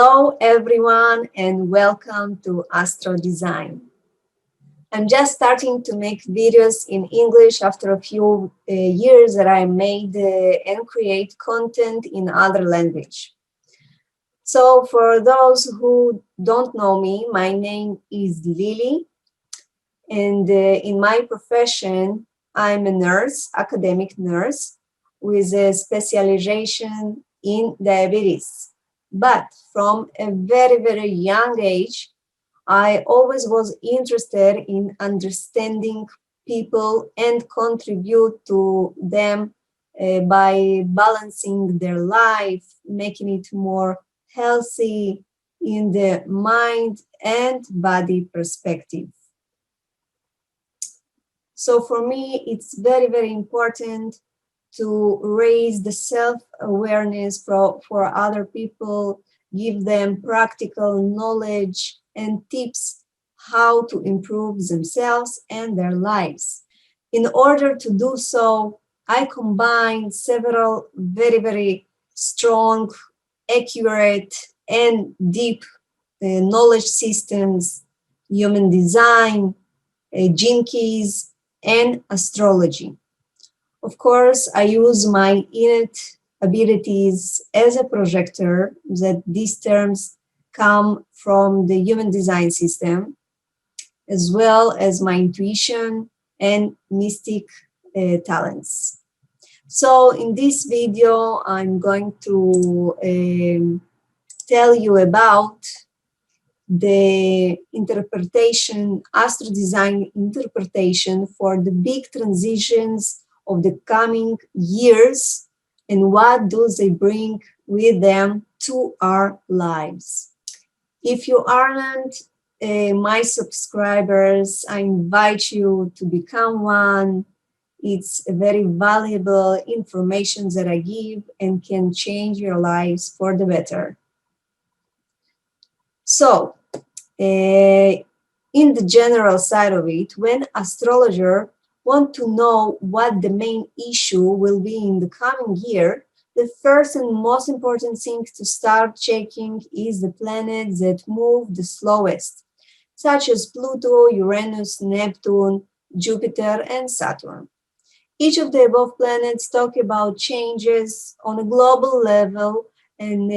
Hello everyone and welcome to Astrodesign. I'm just starting to make videos in English after a few years that I made and create content in other language. So for those who don't know me, my name is Lily, and in my profession, I'm a nurse, academic nurse, with a specialization in diabetes. But from a very, very young age, I always was interested in understanding people and contribute to them by balancing their life, making it more healthy in the mind and body perspective. So for me, it's very, very important to raise the self-awareness for other people, give them practical knowledge and tips how to improve themselves and their lives. In order to do so, I combine several very, very strong, accurate, and deep knowledge systems, human design, gene keys, and astrology. Of course, I use my innate abilities as a projector, that these terms come from the human design system, as well as my intuition and mystic talents. So in this video, I'm going to tell you about the interpretation, Astrodesign interpretation for the big transitions of the coming years and what do they bring with them to our lives. If you aren't my subscribers, I invite you to become one. It's a very valuable information that I give and can change your lives for the better. So, in the general side of it, when astrologer want to know what the main issue will be in the coming year, the first and most important thing to start checking is the planets that move the slowest, such as Pluto, Uranus, Neptune, Jupiter, and Saturn. Each of the above planets talk about changes on a global level and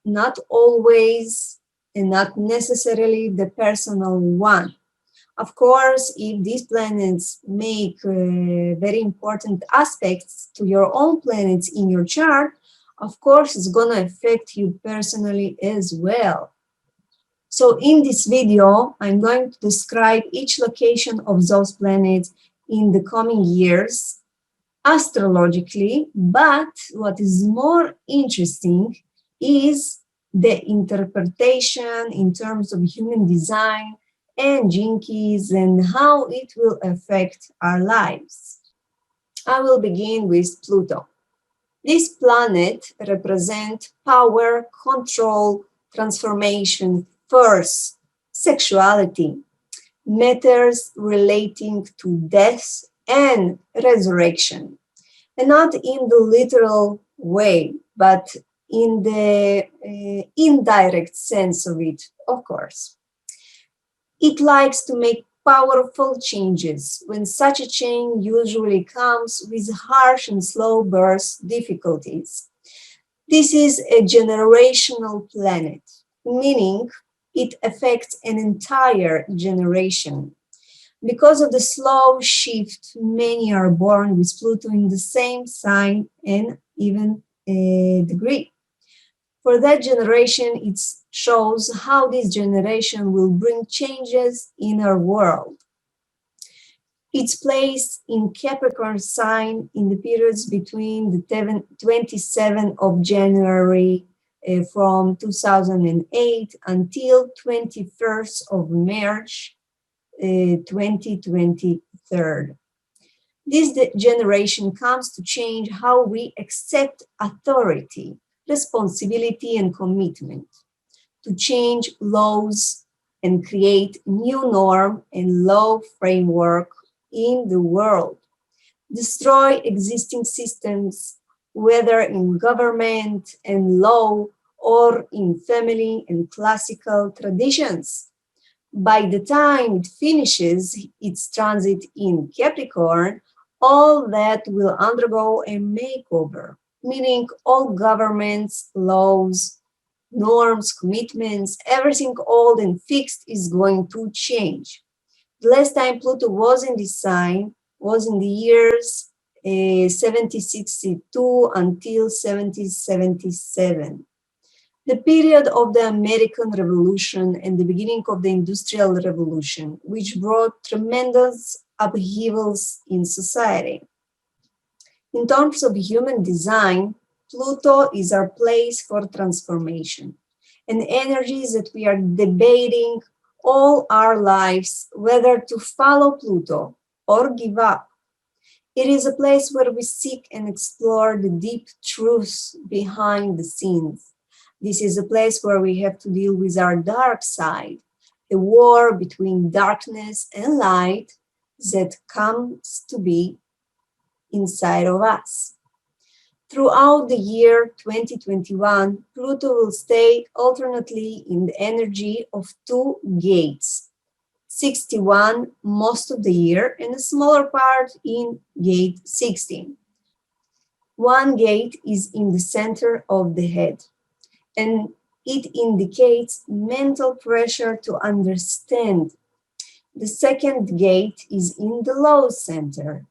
not always and not necessarily the personal one. Of course, if these planets make very important aspects to your own planets in your chart, of course, it's going to affect you personally as well. So in this video, I'm going to describe each location of those planets in the coming years astrologically, but what is more interesting is the interpretation in terms of human design and gene keys and how it will affect our lives. I will begin with Pluto. This planet represents power, control, transformation, force, sexuality, matters relating to death and resurrection, and not in the literal way, but in the indirect sense of it, of course. It likes to make powerful changes when such a change usually comes with harsh and slow birth difficulties. This is a generational planet, meaning it affects an entire generation. Because of the slow shift, many are born with Pluto in the same sign and even degree. For that generation, it shows how this generation will bring changes in our world. It's placed in Capricorn sign in the periods between the 27th of January from 2008 until 21st of March 2023. This generation comes to change how we accept authority, responsibility, and commitment, to change laws and create new norm and law framework in the world, destroy existing systems, whether in government and law or in family and classical traditions. By the time it finishes its transit in Capricorn, all that will undergo a makeover, meaning all governments, laws, norms, commitments, everything old and fixed is going to change. The last time Pluto was in this sign was in the years 1762 until 1777. The period of the American Revolution and the beginning of the Industrial Revolution, which brought tremendous upheavals in society. In terms of human design, Pluto is our place for transformation, an energy that we are debating all our lives whether to follow Pluto or give up. It is a place where we seek and explore the deep truths behind the scenes. This is a place where we have to deal with our dark side, the war between darkness and light that comes to be inside of us. Throughout the year 2021, Pluto will stay alternately in the energy of two gates, 61 most of the year and a smaller part in gate 16. One gate is in the center of the head, and it indicates mental pressure to understand. The second gate is in the low center,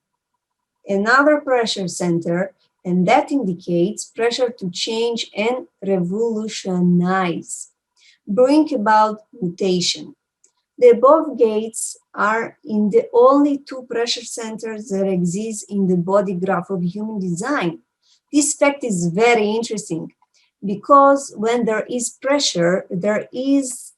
another pressure center, and that indicates pressure to change and revolutionize, bring about mutation. The above gates are in the only two pressure centers that exist in the body graph of human design. This fact is very interesting because when there is pressure, there is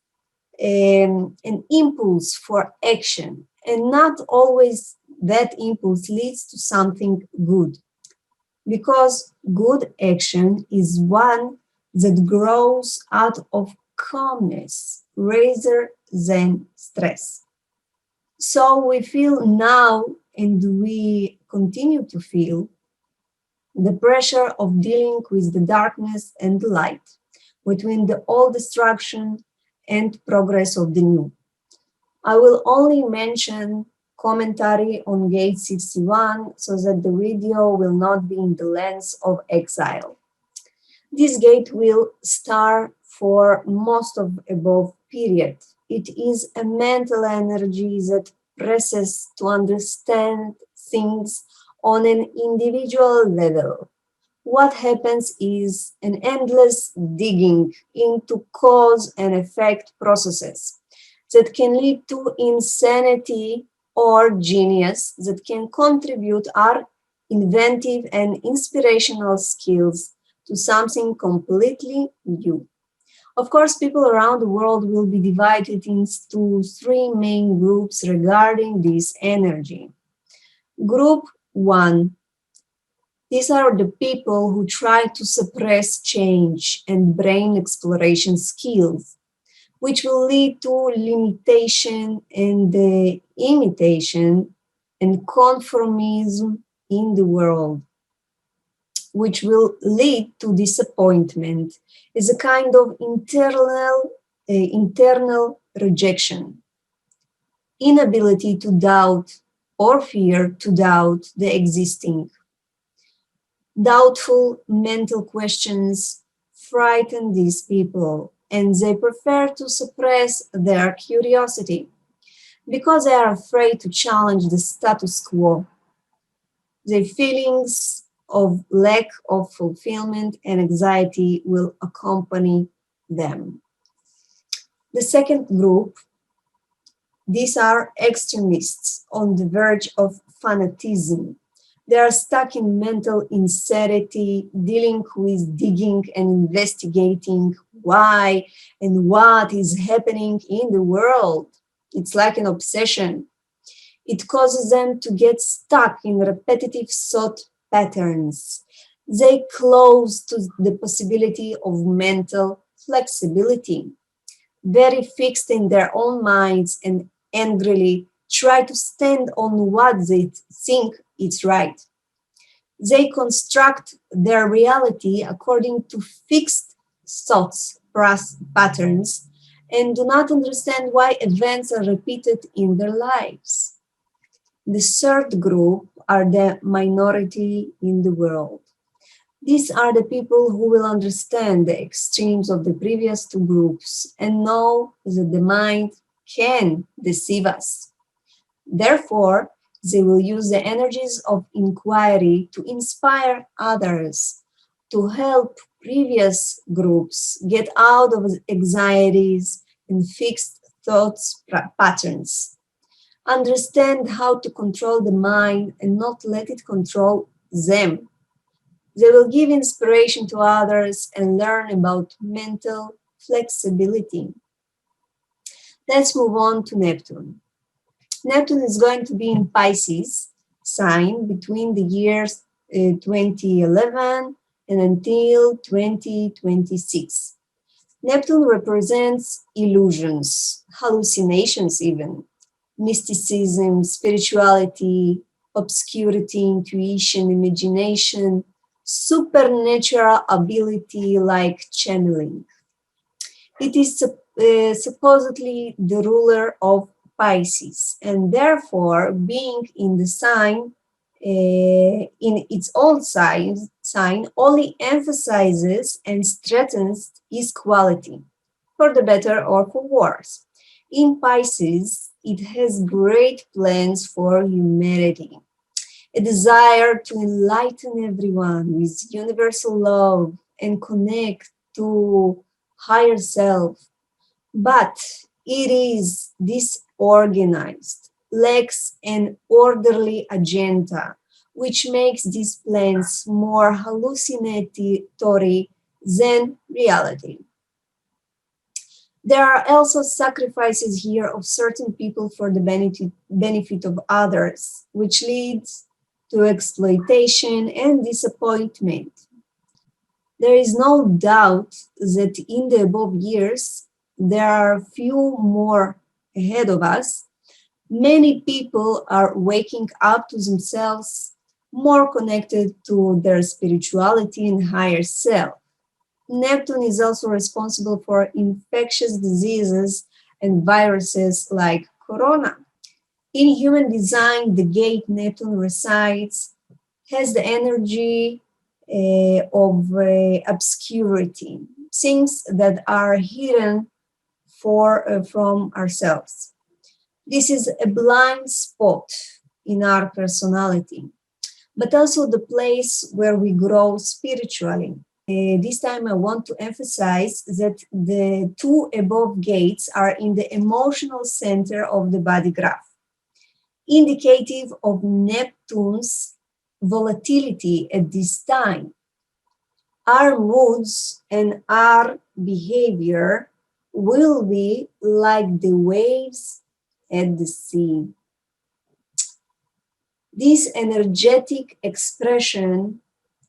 an impulse for action, and not always that impulse leads to something good, because good action is one that grows out of calmness rather than stress. So we feel now, and we continue to feel, the pressure of dealing with the darkness and the light, between the old destruction and progress of the new. I will only mention commentary on gate 61 so that the video will not be in the lens of exile. This gate will star for most of above period. It is a mental energy that presses to understand things on an individual level. What happens is an endless digging into cause and effect processes that can lead to insanity or genius that can contribute our inventive and inspirational skills to something completely new. Of course, people around the world will be divided into three main groups regarding this energy. Group 1. These are the people who try to suppress change and brain exploration skills, which will lead to limitation and imitation and conformism in the world, which will lead to disappointment as a kind of internal rejection, inability to doubt or fear to doubt the existing. Doubtful mental questions frighten these people, and they prefer to suppress their curiosity because they are afraid to challenge the status quo. Their feelings of lack of fulfillment and anxiety will accompany them. The second group, these are extremists on the verge of fanaticism. They are stuck in mental insanity, dealing with digging and investigating why and what is happening in the world. It's like an obsession. It causes them to get stuck in repetitive thought patterns. They close to the possibility of mental flexibility, very fixed in their own minds, and angrily try to stand on what they think is right. They construct their reality according to fixed thoughts patterns and do not understand why events are repeated in their lives. The third group are the minority in the world. These are the people who will understand the extremes of the previous two groups and know that the mind can deceive us. Therefore, they will use the energies of inquiry to inspire others, to help previous groups get out of anxieties and fixed thoughts patterns. Understand how to control the mind and not let it control them. They will give inspiration to others and learn about mental flexibility. Let's move on to Neptune. Neptune is going to be in Pisces sign between the years 2011 and until 2026. Neptune represents illusions, hallucinations even, mysticism, spirituality, obscurity, intuition, imagination, supernatural ability like channeling. It is supposedly the ruler of Pisces, and therefore being in the sign, in its own sign only emphasizes and strengthens its quality, for the better or for worse. In Pisces, it has great plans for humanity, a desire to enlighten everyone with universal love and connect to higher self. But it is disorganized, lacks an orderly agenda, which makes these plans more hallucinatory than reality. There are also sacrifices here of certain people for the benefit of others, which leads to exploitation and disappointment. There is no doubt that in the above years, there are few more ahead of us. Many people are waking up to themselves, more connected to their spirituality and higher self. Neptune is also responsible for infectious diseases and viruses like corona. In human design, the gate Neptune resides has the energy of obscurity, things that are hidden from ourselves. This is a blind spot in our personality, but also the place where we grow spiritually. This time I want to emphasize that the two above gates are in the emotional center of the body graph, indicative of Neptune's volatility at this time. Our moods and our behavior will be like the waves at the sea. This energetic expression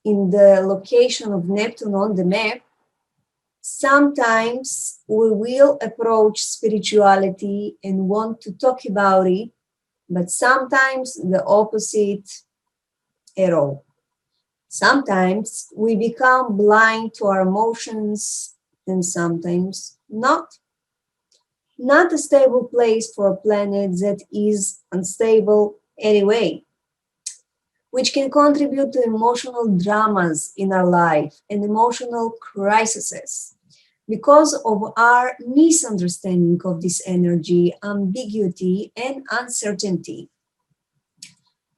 in the location of Neptune on the map, sometimes we will approach spirituality and want to talk about it, but sometimes the opposite at all. Sometimes we become blind to our emotions and sometimes not. Not a stable place for a planet that is unstable anyway, which can contribute to emotional dramas in our life and emotional crises because of our misunderstanding of this energy, ambiguity, and uncertainty.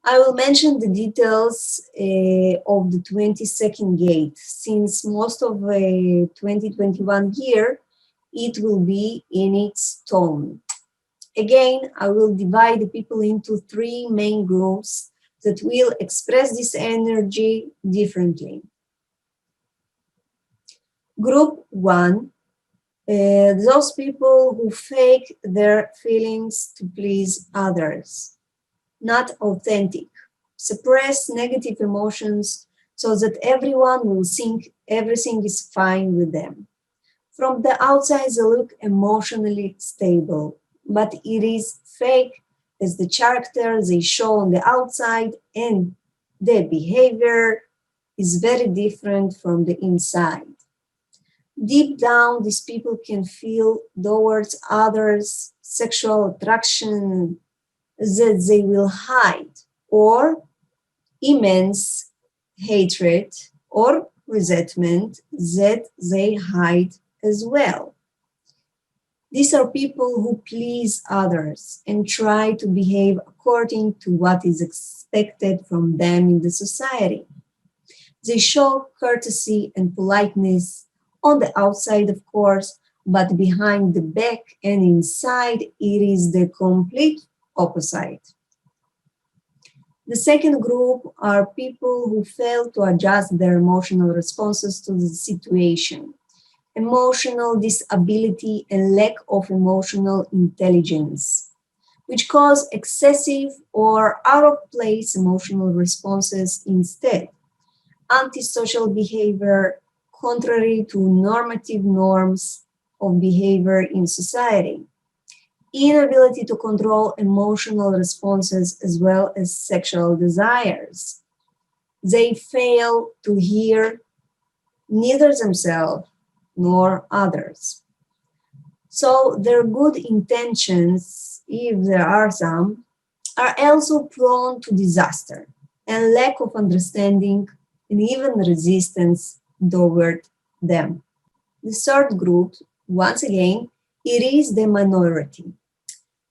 I will mention the details of the 22nd gate, since most of the 2021 year, it will be in its tone. Again, I will divide the people into three main groups that will express this energy differently. Group 1, those people who fake their feelings to please others, not authentic, suppress negative emotions so that everyone will think everything is fine with them. From the outside, they look emotionally stable, but it is fake as the character they show on the outside and their behavior is very different from the inside. Deep down, these people can feel towards others sexual attraction that they will hide, or immense hatred or resentment that they hide as well. These are people who please others and try to behave according to what is expected from them in the society. They show courtesy and politeness on the outside, of course, but behind the back and inside, it is the complete opposite. The second group are people who fail to adjust their emotional responses to the situation. Emotional disability and lack of emotional intelligence, which cause excessive or out of place emotional responses instead. Antisocial behavior contrary to normative norms of behavior in society. Inability to control emotional responses as well as sexual desires. They fail to hear neither themselves nor others. So their good intentions, if there are some, are also prone to disaster and lack of understanding and even resistance toward them. The third group, once again, it is the minority.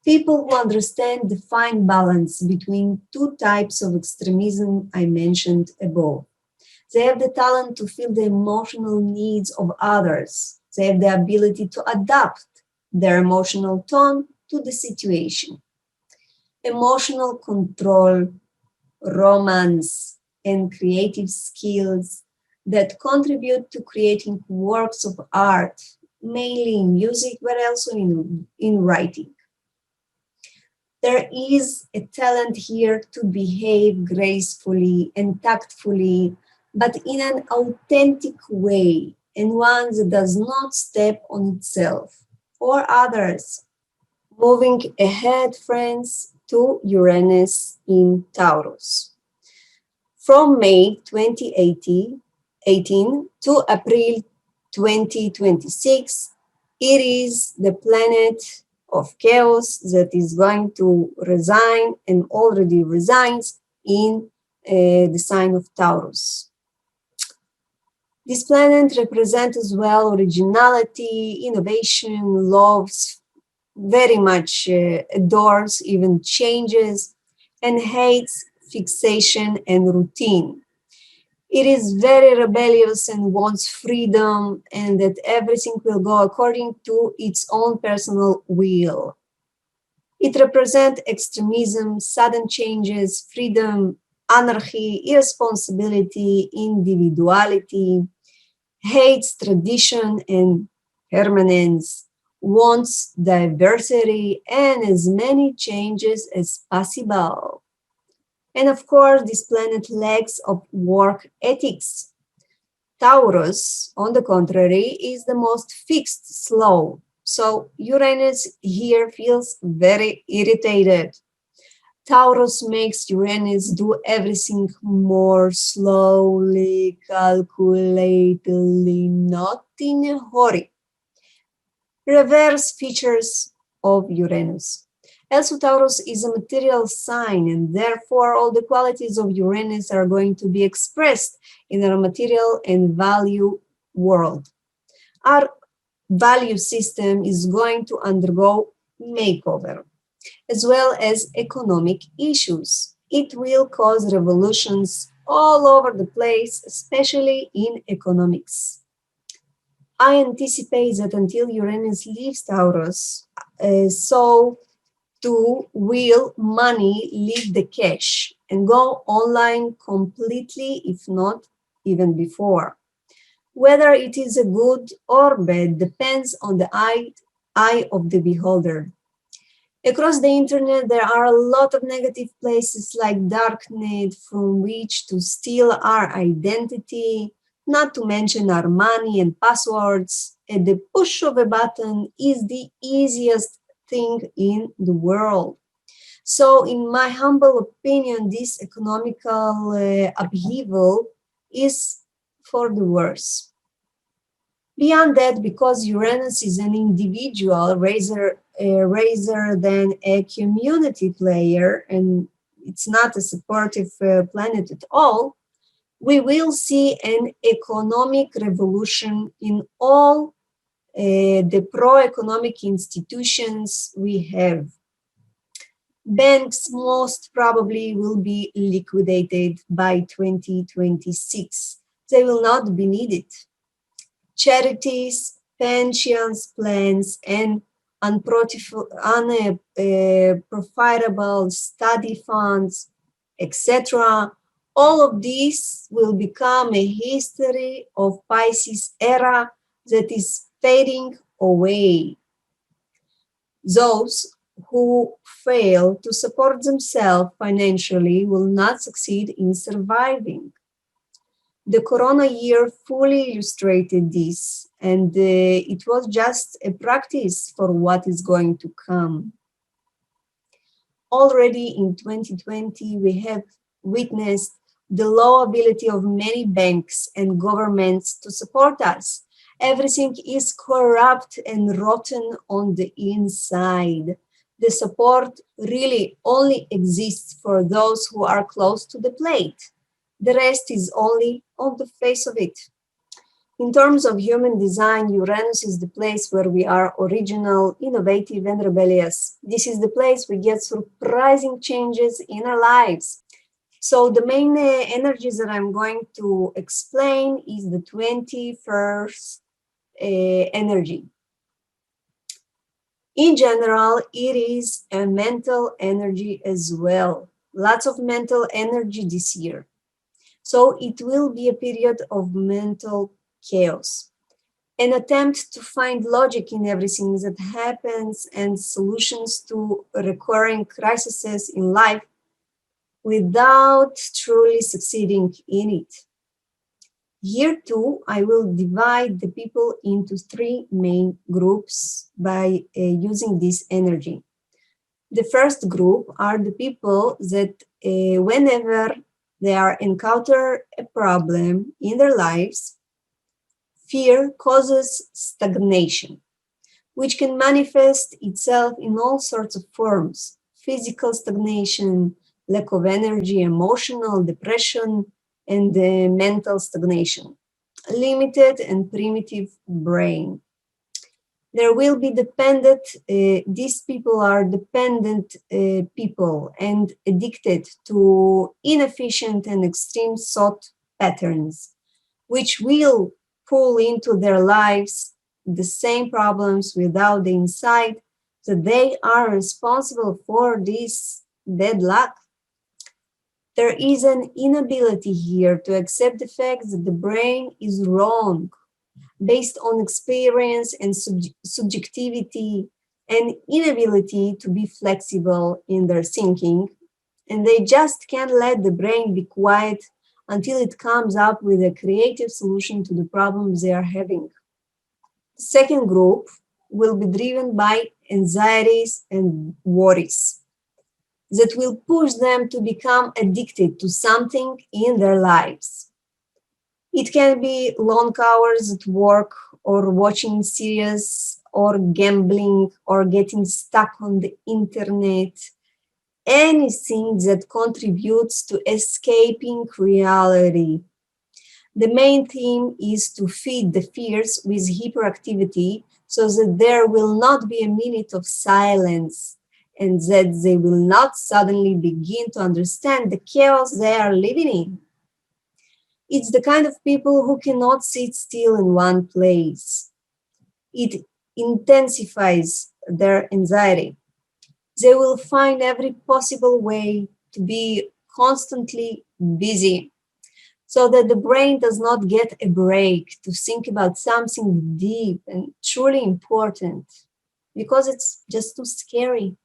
People who understand the fine balance between two types of extremism I mentioned above. They have the talent to feel the emotional needs of others. They have the ability to adapt their emotional tone to the situation. Emotional control, romance, and creative skills that contribute to creating works of art, mainly in music, but also in writing. There is a talent here to behave gracefully and tactfully, but in an authentic way, and one that does not step on itself or others. Moving ahead, friends, to Uranus in Taurus. From May 2018 to April 2026, it is the planet of chaos that is going to resign and already resigns in the sign of Taurus. This planet represents as well originality, innovation, loves, very much adores even changes, and hates fixation and routine. It is very rebellious and wants freedom, and that everything will go according to its own personal will. It represents extremism, sudden changes, freedom, anarchy, irresponsibility, individuality, hates tradition and permanence, wants diversity and as many changes as possible. And of course, this planet lacks of work ethics. Taurus, on the contrary, is the most fixed, slow. So Uranus here feels very irritated. Taurus makes Uranus do everything more slowly, calculatedly, not in a hurry. Reverse features of Uranus. Also, Taurus is a material sign, and therefore all the qualities of Uranus are going to be expressed in our material and value world. Our value system is going to undergo makeover, as well as economic issues. It will cause revolutions all over the place, especially in economics. I anticipate that until Uranus leaves Taurus, so too will money leave the cash and go online completely, if not even before. Whether it is a good or bad depends on the eye of the beholder. Across the internet, there are a lot of negative places like darknet from which to steal our identity, not to mention our money and passwords. At the push of a button is the easiest thing in the world. So, in my humble opinion, this economical upheaval is for the worse. Beyond that, because Uranus is an individual rather than a community player, and it's not a supportive planet at all, we will see an economic revolution in all the pro-economic institutions we have. Banks most probably will be liquidated by 2026. They will not be needed. Charities, pensions plans, and unprofitable study funds, etc. All of these will become a history of Pisces era that is fading away. Those who fail to support themselves financially will not succeed in surviving. The Corona year fully illustrated this, and it was just a practice for what is going to come. Already in 2020, we have witnessed the low ability of many banks and governments to support us. Everything is corrupt and rotten on the inside. The support really only exists for those who are close to the plate. The rest is only on the face of it. In terms of human design, Uranus is the place where we are original, innovative, and rebellious. This is the place we get surprising changes in our lives. So the main energies that I'm going to explain is the 21st energy. In general, it is a mental energy as well. Lots of mental energy this year. So it will be a period of mental chaos, an attempt to find logic in everything that happens and solutions to recurring crises in life without truly succeeding in it. Year 2, I will divide the people into 3 main groups by using this energy. The first group are the people that whenever they encounter a problem in their lives, fear causes stagnation, which can manifest itself in all sorts of forms: physical stagnation, lack of energy, emotional depression, and mental stagnation, limited and primitive brain. There will be these people are dependent people and addicted to inefficient and extreme thought patterns, which will pull into their lives the same problems without the insight that they are responsible for this bad luck. There is an inability here to accept the fact that the brain is wrong based on experience and subjectivity, and inability to be flexible in their thinking, and they just can't let the brain be quiet until it comes up with a creative solution to the problems they are having. The second group will be driven by anxieties and worries that will push them to become addicted to something in their lives. It can be long hours at work, or watching series, or gambling, or getting stuck on the internet. Anything that contributes to escaping reality. The main theme is to feed the fears with hyperactivity so that there will not be a minute of silence, and that they will not suddenly begin to understand the chaos they are living in. It's the kind of people who cannot sit still in one place. It intensifies their anxiety. They will find every possible way to be constantly busy so that the brain does not get a break to think about something deep and truly important, because it's just too scary.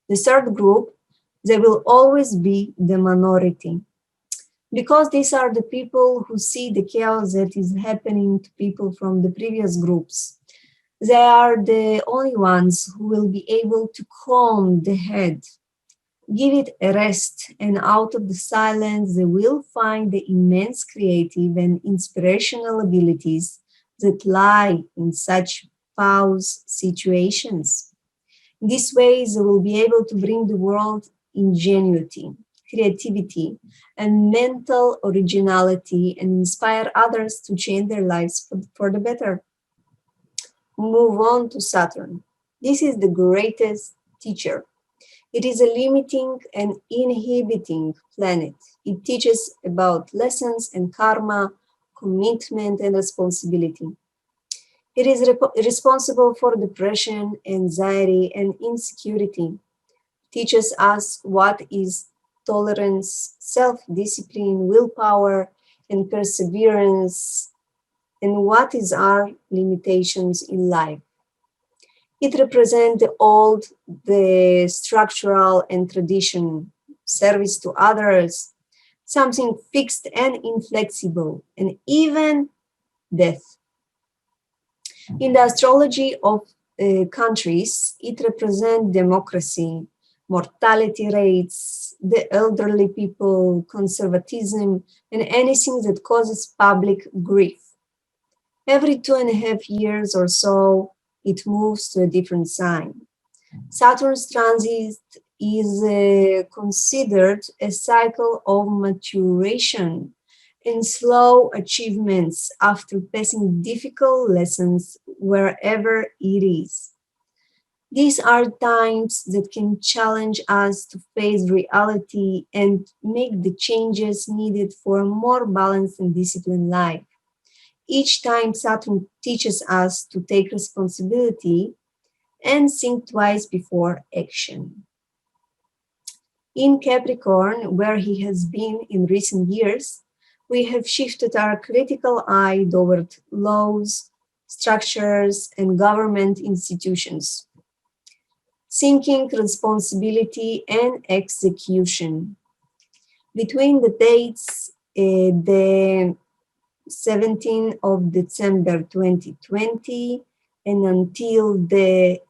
The third group, they will always be the minority, because these are the people who see the chaos that is happening to people from the previous groups. They are the only ones who will be able to calm the head. Give it a rest, and out of the silence they will find the immense creative and inspirational abilities that lie in such pause situations. In this way, they will be able to bring the world ingenuity, creativity, and mental originality and inspire others to change their lives for the better. Move on to Saturn. This is the greatest teacher. It is a limiting and inhibiting planet. It teaches about lessons and karma, commitment and responsibility. It is responsible for depression, anxiety, and insecurity. Teaches us what is tolerance, self-discipline, willpower, and perseverance, and what is our limitations in life. It represents the old, the structural and tradition, service to others, something fixed and inflexible, and even death. In the astrology of countries, it represents democracy, mortality rates, the elderly people, conservatism, and anything that causes public grief. Every 2.5 years or so, it moves to a different sign. Saturn's transit is considered a cycle of maturation and slow achievements after passing difficult lessons wherever it is. These are times that can challenge us to face reality and make the changes needed for a more balanced and disciplined life. Each time Saturn teaches us to take responsibility and think twice before action. In Capricorn, where he has been in recent years, we have shifted our critical eye toward laws, structures, and government institutions, thinking, responsibility, and execution. Between the dates, the 17th of December 2020 and until the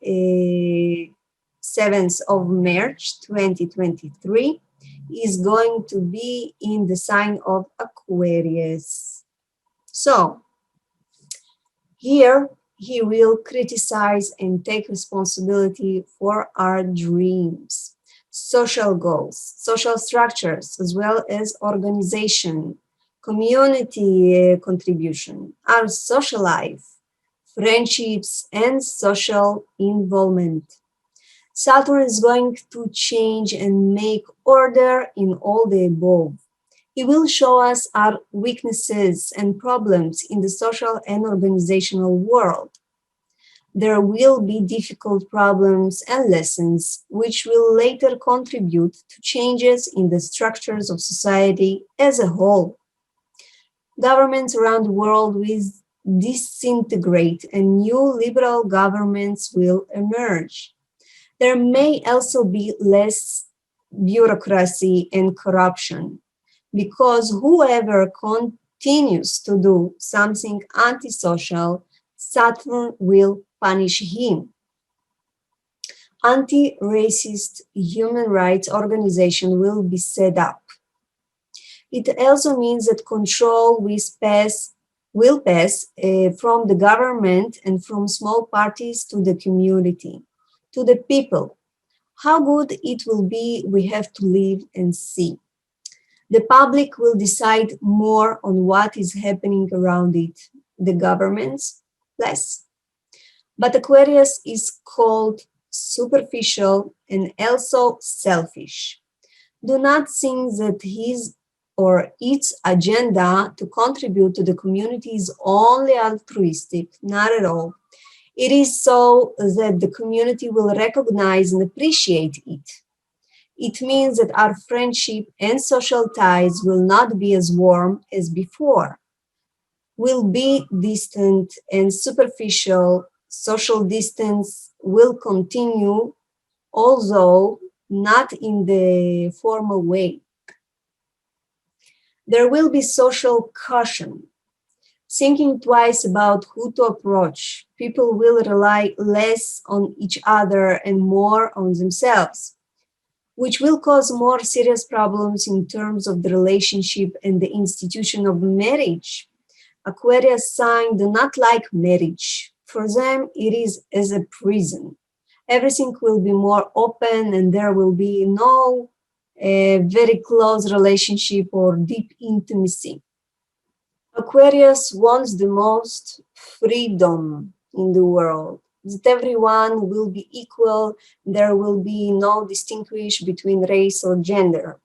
7th of March 2023 is going to be in the sign of Aquarius. So here he will criticize and take responsibility for our dreams, social goals, social structures, as well as organization, community contribution, our social life, friendships, and social involvement. Saturn is going to change and make order in all the above. He will show us our weaknesses and problems in the social and organizational world. There will be difficult problems and lessons which will later contribute to changes in the structures of society as a whole. Governments around the world will disintegrate and new liberal governments will emerge. There may also be less bureaucracy and corruption, because whoever continues to do something antisocial, Saturn will punish him. Anti-racist human rights organization will be set up. It also means that control will pass from the government and from small parties to the community, to the people. How good it will be, we have to live and see. The public will decide more on what is happening around it, the governments less. But Aquarius is called superficial and also selfish. Do not think that his or its agenda to contribute to the community is only altruistic, not at all. It is so that the community will recognize and appreciate it. It means that our friendship and social ties will not be as warm as before, will be distant and superficial. Social distance will continue, although not in the formal way. There will be social caution, thinking twice about who to approach. People will rely less on each other and more on themselves. which will cause more serious problems in terms of the relationship and the institution of marriage. Aquarius sign do not like marriage. For them, it is as a prison. Everything will be more open and there will be no very close relationship or deep intimacy. Aquarius wants the most freedom in the world, that everyone will be equal, there will be no distinguish between race or gender.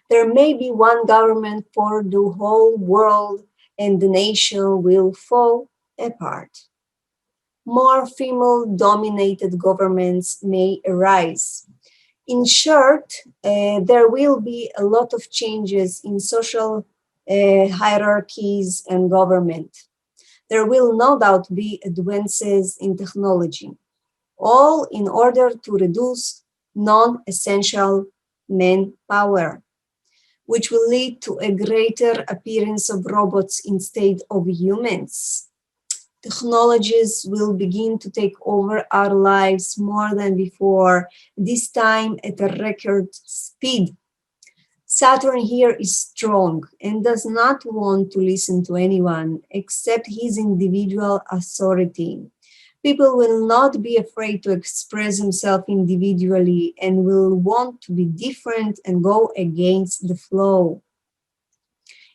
There may be one government for the whole world and the nation will fall apart. More female-dominated governments may arise. In short, there will be a lot of changes in social hierarchies and government. There will no doubt be advances in technology, all in order to reduce non-essential manpower, which will lead to a greater appearance of robots instead of humans. Technologies will begin to take over our lives more than before, this time at a record speed. Saturn here is strong and does not want to listen to anyone except his individual authority. People will not be afraid to express themselves individually and will want to be different and go against the flow.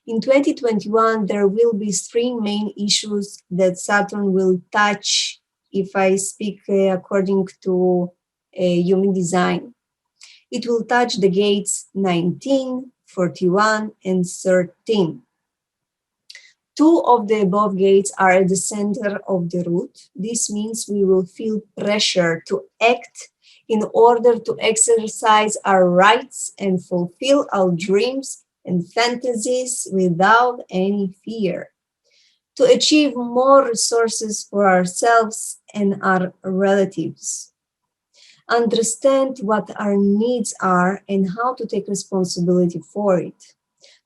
In 2021, there will be three main issues that Saturn will touch, if I speak according to human design. It will touch the gates 19, 41, and 13. Two of the above gates are at the center of the root. This means we will feel pressure to act in order to exercise our rights and fulfill our dreams and fantasies without any fear, to achieve more resources for ourselves and our relatives, understand what our needs are and how to take responsibility for it.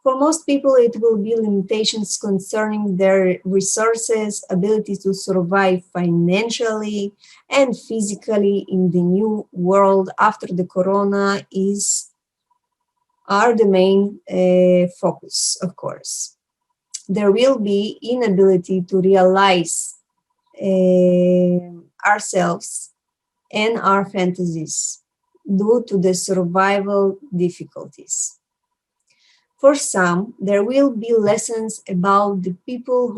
For most people, it will be limitations concerning their resources, ability to survive financially and physically in the new world after the corona are the main focus, of course. There will be inability to realize ourselves and our fantasies due to the survival difficulties. For some, there will be lessons about the people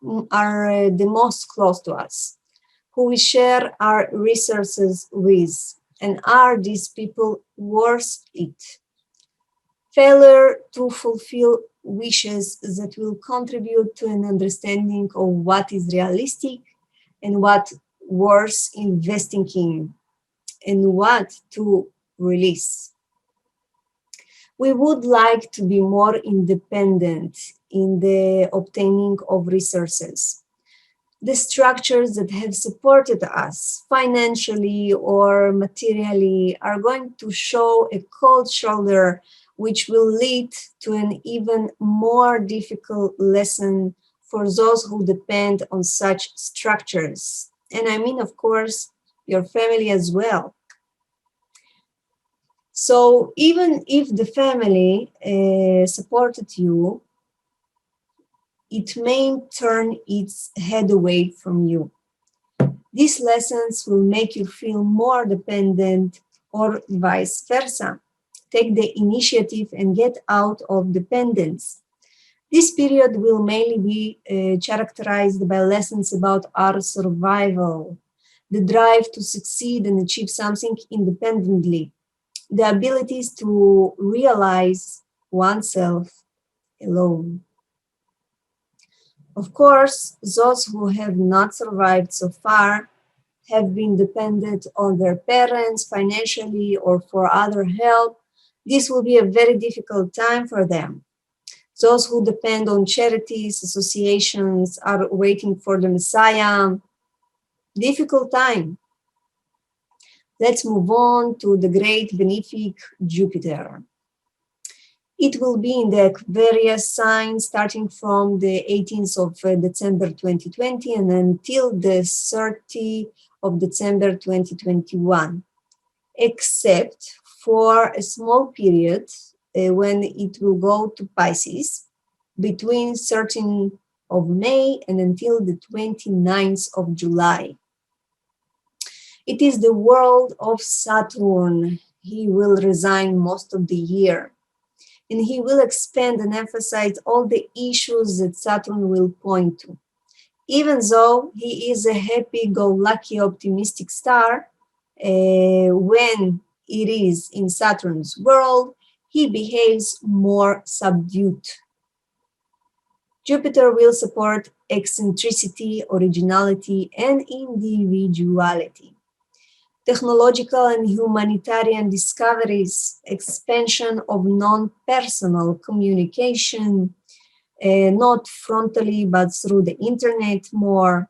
who are the most close to us, who we share our resources with, and are these people worth it? Failure to fulfill wishes that will contribute to an understanding of what is realistic and what worth investing in and what to release. We would like to be more independent in the obtaining of resources. The structures that have supported us financially or materially are going to show a cold shoulder, which will lead to an even more difficult lesson for those who depend on such structures. And I mean, of course, your family as well. So even if the family supported you, it may turn its head away from you. These lessons will make you feel more dependent or vice versa. Take the initiative and get out of dependence. This period will mainly be characterized by lessons about our survival, the drive to succeed and achieve something independently, the abilities to realize oneself alone. Of course, those who have not survived so far have been dependent on their parents financially or for other help. This will be a very difficult time for them. Those who depend on charities, associations, are waiting for the Messiah. Difficult time. Let's move on to the great benefic Jupiter. It will be in the Aquarius sign starting from the 18th of December 2020 and until the 30th of December 2021. except for a small period when it will go to Pisces between 13th of May and until the 29th of July. It is the world of Saturn. He will resign most of the year, and he will expand and emphasize all the issues that Saturn will point to. Even though he is a happy-go-lucky optimistic star, when it is in Saturn's world, he behaves more subdued. Jupiter will support eccentricity, originality, and individuality. Technological and humanitarian discoveries, expansion of non-personal communication, not frontally but through the internet more,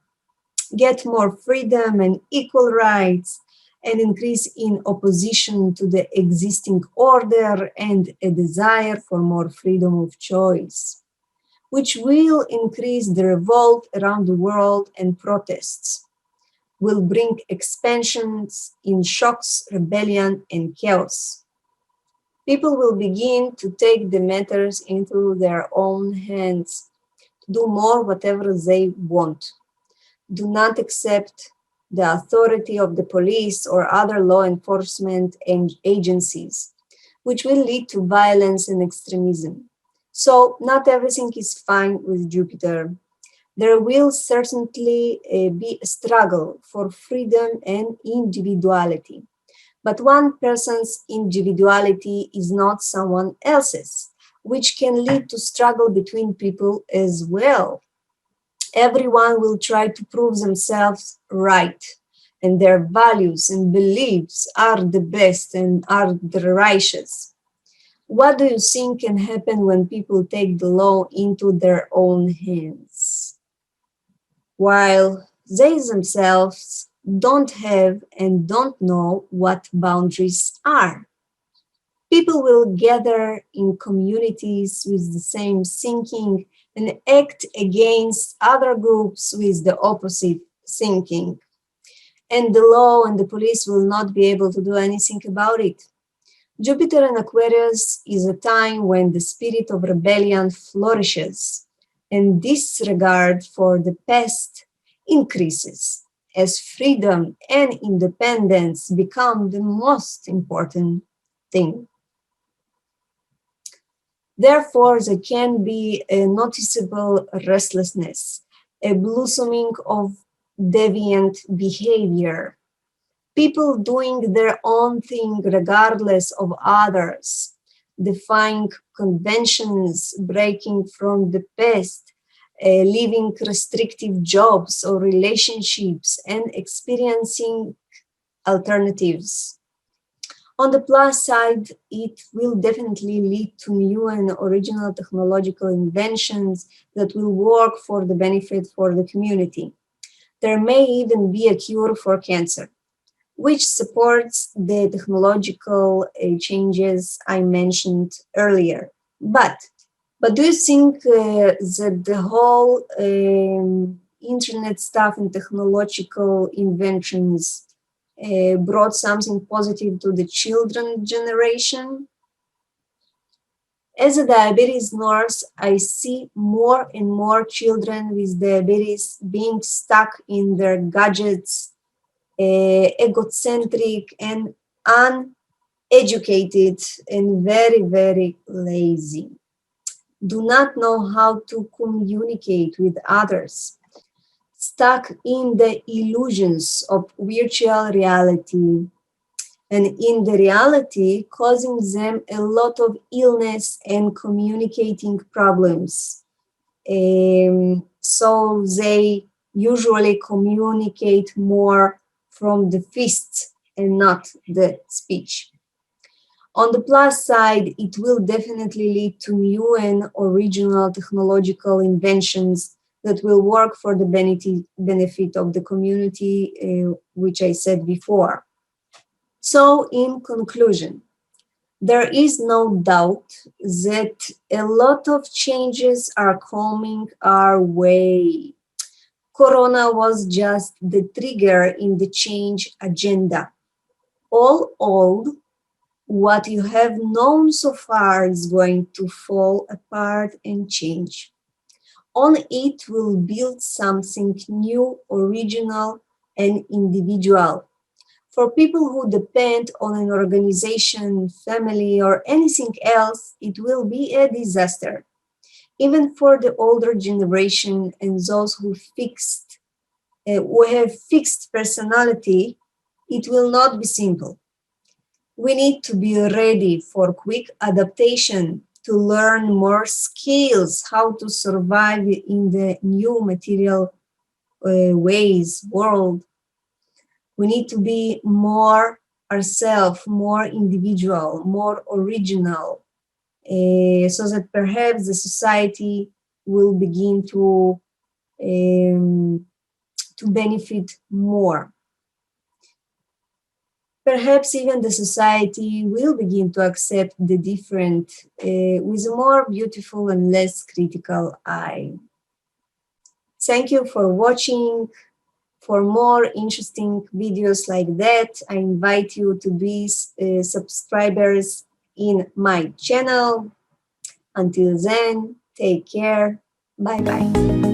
get more freedom and equal rights, an increase in opposition to the existing order, and a desire for more freedom of choice, which will increase the revolt around the world and protests, will bring expansions in shocks, rebellion, and chaos. People will begin to take the matters into their own hands, to do more whatever they want. Do not accept the authority of the police or other law enforcement agencies, which will lead to violence and extremism. So not everything is fine with Jupiter. There will certainly be a struggle for freedom and individuality. But one person's individuality is not someone else's, which can lead to struggle between people as well. Everyone will try to prove themselves right, and their values and beliefs are the best and are the righteous. What do you think can happen when people take the law into their own hands, while they themselves don't have and don't know what boundaries are? People will gather in communities with the same thinking and act against other groups with the opposite thinking. And the law and the police will not be able to do anything about it. Jupiter in Aquarius is a time when the spirit of rebellion flourishes and disregard for the past increases as freedom and independence become the most important thing. Therefore, there can be a noticeable restlessness, a blossoming of deviant behavior, people doing their own thing regardless of others, defying conventions, breaking from the past, living restrictive jobs or relationships, and experiencing alternatives. On the plus side, it will definitely lead to new and original technological inventions that will work for the benefit for the community. There may even be a cure for cancer, which supports the technological changes I mentioned earlier. But do you think that the whole internet stuff and technological inventions brought something positive to the children generation? As a diabetes nurse, I see more and more children with diabetes being stuck in their gadgets, egocentric and uneducated and very, very lazy. Do not know how to communicate with others, stuck in the illusions of virtual reality, and in the reality causing them a lot of illness and communicating problems. So they usually communicate more from the fists and not the speech. On the plus side, it will definitely lead to new and original technological inventions that will work for the benefit of the community, which I said before. So, in conclusion, there is no doubt that a lot of changes are coming our way. Corona was just the trigger in the change agenda. all old, what you have known so far is going to fall apart and change. On it will build something new, original, and individual. For people who depend on an organization, family, or anything else, it will be a disaster. Even for the older generation and those who have fixed personality, it will not be simple. We need to be ready for quick adaptation, to learn more skills, how to survive in the new material ways, world. We need to be more ourselves, more individual, more original, so that perhaps the society will begin um, to benefit more. Perhaps even the society will begin to accept the different with a more beautiful and less critical eye. Thank you for watching. For more interesting videos like that, I invite you to be subscribers in my channel. Until then, take care. Bye-bye.